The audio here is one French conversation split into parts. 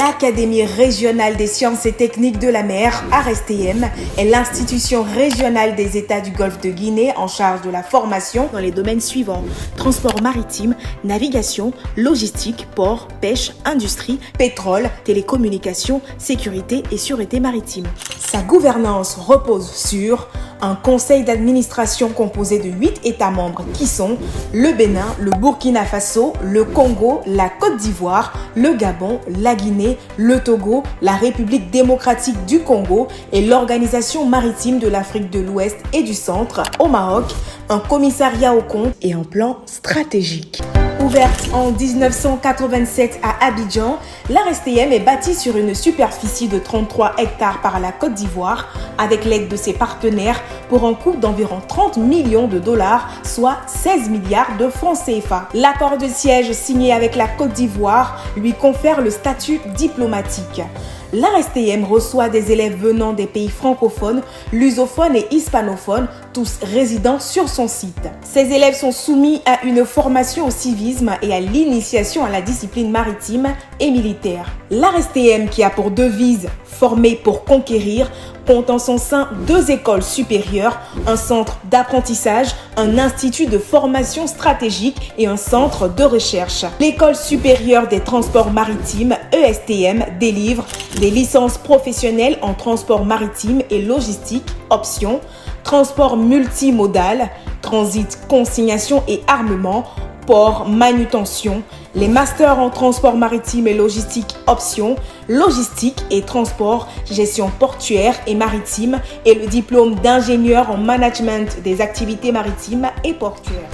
L'Académie régionale des sciences et techniques de la mer, ARESTM, est l'institution régionale des États du Golfe de Guinée en charge de la formation dans les domaines suivants: transport maritime, navigation, logistique, port, pêche, industrie, pétrole, télécommunications, sécurité et sûreté maritime. Sa gouvernance repose sur un conseil d'administration composé de 8 États membres qui sont le Bénin, le Burkina Faso, le Congo, la Côte d'Ivoire, le Gabon, la Guinée, le Togo, la République démocratique du Congo et l'Organisation maritime de l'Afrique de l'Ouest et du Centre au Maroc, un commissariat aux comptes et un plan stratégique. Ouverte en 1987 à Abidjan, l'ARESTM est bâtie sur une superficie de 33 hectares par la Côte d'Ivoire avec l'aide de ses partenaires pour un coût d'environ 30 millions de dollars, soit 16 milliards de francs CFA. L'accord de siège signé avec la Côte d'Ivoire lui confère le statut diplomatique. L'ARESTM reçoit des élèves venant des pays francophones, lusophones et hispanophones, tous résidant sur son site. Ces élèves sont soumis à une formation au civisme et à l'initiation à la discipline maritime et militaire. L'ARESTM, qui a pour devise « Former pour conquérir », compte en son sein 2 écoles supérieures, un centre d'apprentissage, un institut de formation stratégique et un centre de recherche. L'École supérieure des transports maritimes, ESTM, délivre des licences professionnelles en transport maritime et logistique, option, transport multimodal, transit, consignation et armement, port, manutention, les masters en transport maritime et logistique option, logistique et transport, gestion portuaire et maritime et le diplôme d'ingénieur en management des activités maritimes et portuaires.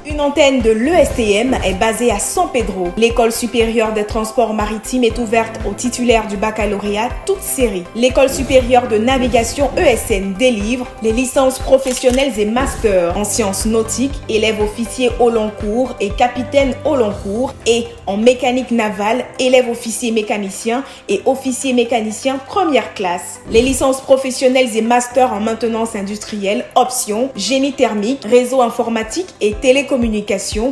Une antenne de l'ESTM est basée à San Pedro. L'École supérieure des transports maritimes est ouverte aux titulaires du baccalauréat toute série. L'École supérieure de navigation ESN délivre les licences professionnelles et masters en sciences nautiques, élève officier au long cours et capitaine au long cours, et en mécanique navale, élève officier mécanicien et officier mécanicien première classe. Les licences professionnelles et masters en maintenance industrielle, option, génie thermique, réseau informatique et télécommunications,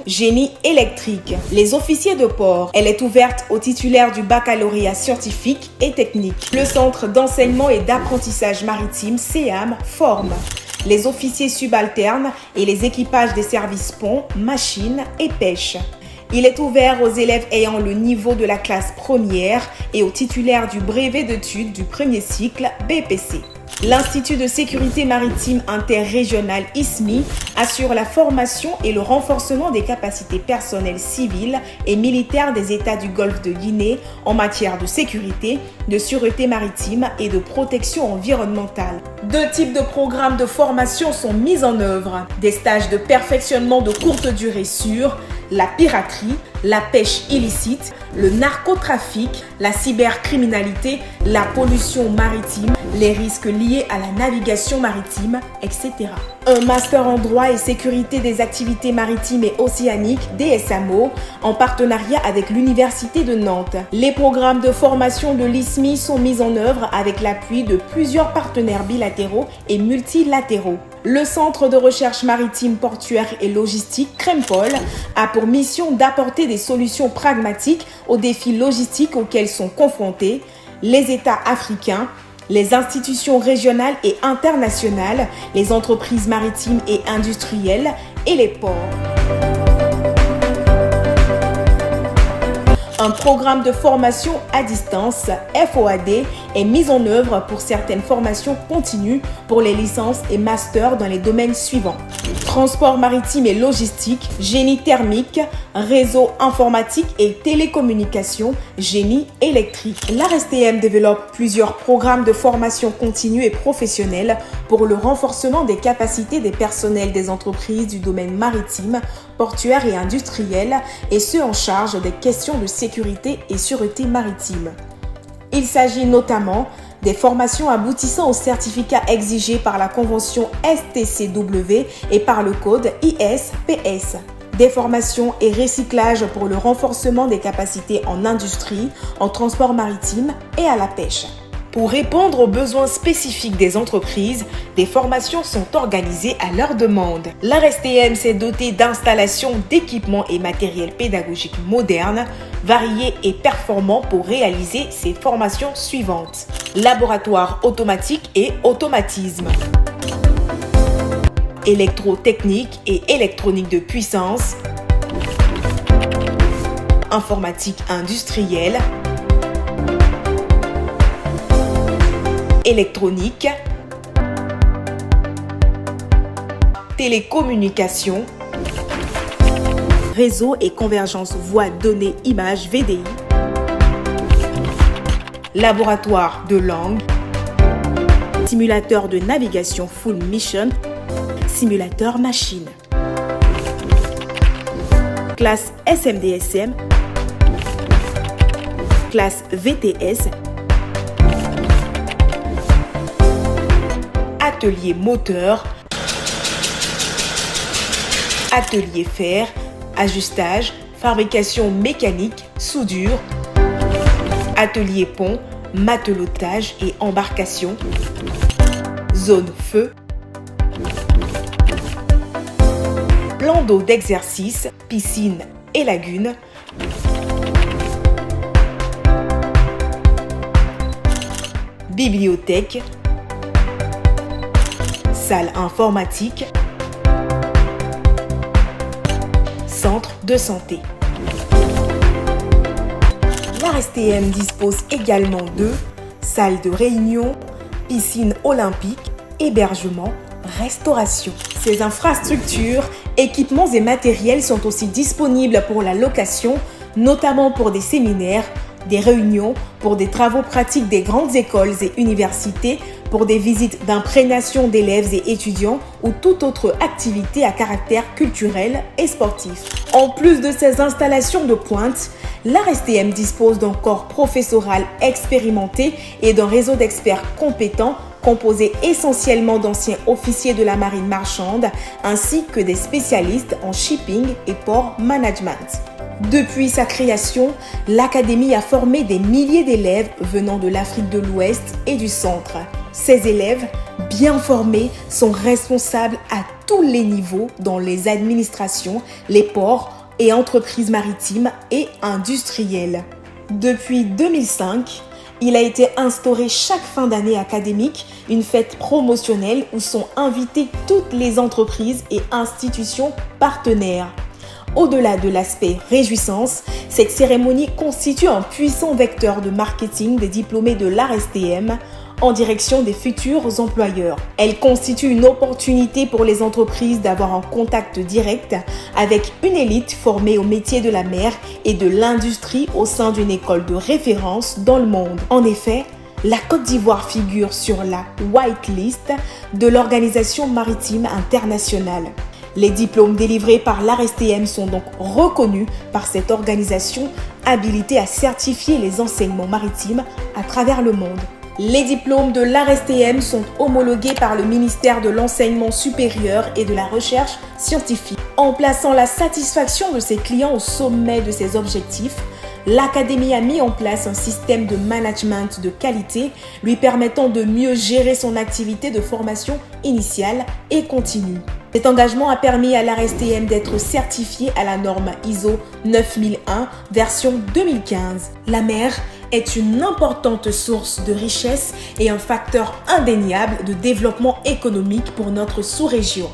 génie électrique. Les officiers de port, elle est ouverte aux titulaires du baccalauréat scientifique et technique. Le centre d'enseignement et d'apprentissage maritime, CEAM, forme les officiers subalternes et les équipages des services ponts, machines et pêche. Il est ouvert aux élèves ayant le niveau de la classe première et aux titulaires du brevet d'études du premier cycle BPC. L'Institut de sécurité maritime interrégional ISMI assure la formation et le renforcement des capacités personnelles civiles et militaires des États du Golfe de Guinée en matière de sécurité, de sûreté maritime et de protection environnementale. 2 types de programmes de formation sont mis en œuvre: des stages de perfectionnement de courte durée sur la piraterie, la pêche illicite, le narcotrafic, la cybercriminalité, la pollution maritime, les risques liés à la navigation maritime, etc. Un master en droit et sécurité des activités maritimes et océaniques, DSAMO, en partenariat avec l'Université de Nantes. Les programmes de formation de l'ISMI sont mis en œuvre avec l'appui de plusieurs partenaires bilatéraux et multilatéraux. Le Centre de recherche maritime, portuaire et logistique, CREMPOL, a pour mission d'apporter des solutions pragmatiques aux défis logistiques auxquels sont confrontés les États africains, les institutions régionales et internationales, les entreprises maritimes et industrielles et les ports. Un programme de formation à distance, FOAD, est mis en œuvre pour certaines formations continues pour les licences et masters dans les domaines suivants: transport maritime et logistique, génie thermique, réseau informatique et télécommunications, génie électrique. L'ARESTM développe plusieurs programmes de formation continue et professionnelle pour le renforcement des capacités des personnels des entreprises du domaine maritime, portuaire et industriel, et ceux en charge des questions de sécurité et sûreté maritime. Il s'agit notamment des formations aboutissant aux certificats exigés par la convention STCW et par le code ISPS. Des formations et recyclage pour le renforcement des capacités en industrie, en transport maritime et à la pêche. Pour répondre aux besoins spécifiques des entreprises, des formations sont organisées à leur demande. L'ARSTM s'est doté d'installations, d'équipements et matériels pédagogiques modernes, variés et performants pour réaliser ces formations suivantes. Laboratoire automatique et automatisme. Électrotechnique et électronique de puissance. Informatique industrielle. Électronique, télécommunications, réseau et convergence voix, données, images, VDI, laboratoire de langue, simulateur de navigation full mission, simulateur machine, classe SMDSM, classe VTS, atelier moteur, atelier fer, ajustage, fabrication mécanique, soudure, atelier pont, matelotage et embarcation, zone feu, plan d'eau d'exercice, piscine et lagune, bibliothèque, salle informatique, centre de santé. L'ARSTM dispose également de salles de réunion, piscine olympique, hébergement, restauration. Ces infrastructures, équipements et matériels sont aussi disponibles pour la location, notamment pour des séminaires, des réunions, pour des travaux pratiques des grandes écoles et universités, pour des visites d'imprégnation d'élèves et étudiants ou toute autre activité à caractère culturel et sportif. En plus de ces installations de pointe, l'ARSTM dispose d'un corps professoral expérimenté et d'un réseau d'experts compétents composé essentiellement d'anciens officiers de la marine marchande ainsi que des spécialistes en shipping et port management. Depuis sa création, l'Académie a formé des milliers d'élèves venant de l'Afrique de l'Ouest et du Centre. Ces élèves, bien formés, sont responsables à tous les niveaux dans les administrations, les ports et entreprises maritimes et industrielles. Depuis 2005, il a été instauré chaque fin d'année académique une fête promotionnelle où sont invitées toutes les entreprises et institutions partenaires. Au-delà de l'aspect réjouissance, cette cérémonie constitue un puissant vecteur de marketing des diplômés de l'ARSTM en direction des futurs employeurs. Elle constitue une opportunité pour les entreprises d'avoir un contact direct avec une élite formée au métier de la mer et de l'industrie au sein d'une école de référence dans le monde. En effet, la Côte d'Ivoire figure sur la whitelist de l'Organisation maritime internationale. Les diplômes délivrés par l'ARSTM sont donc reconnus par cette organisation habilitée à certifier les enseignements maritimes à travers le monde. Les diplômes de l'ARSTM sont homologués par le ministère de l'Enseignement supérieur et de la Recherche scientifique. En plaçant la satisfaction de ses clients au sommet de ses objectifs, l'Académie a mis en place un système de management de qualité lui permettant de mieux gérer son activité de formation initiale et continue. Cet engagement a permis à l'ARSTM d'être certifié à la norme ISO 9001 version 2015. La mer est une importante source de richesse et un facteur indéniable de développement économique pour notre sous-région.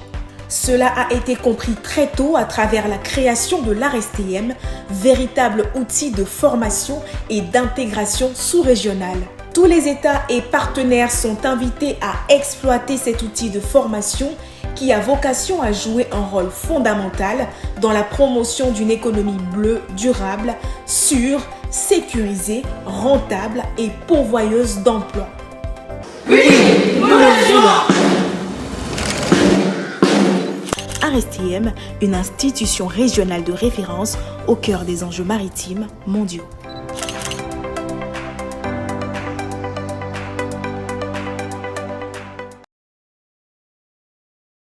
Cela a été compris très tôt à travers la création de l'ARSTM, véritable outil de formation et d'intégration sous-régionale. Tous les États et partenaires sont invités à exploiter cet outil de formation qui a vocation à jouer un rôle fondamental dans la promotion d'une économie bleue durable, sûre, sécurisée, rentable et pourvoyeuse d'emplois. Oui, nous le voulons. ARSTM, une institution régionale de référence au cœur des enjeux maritimes mondiaux.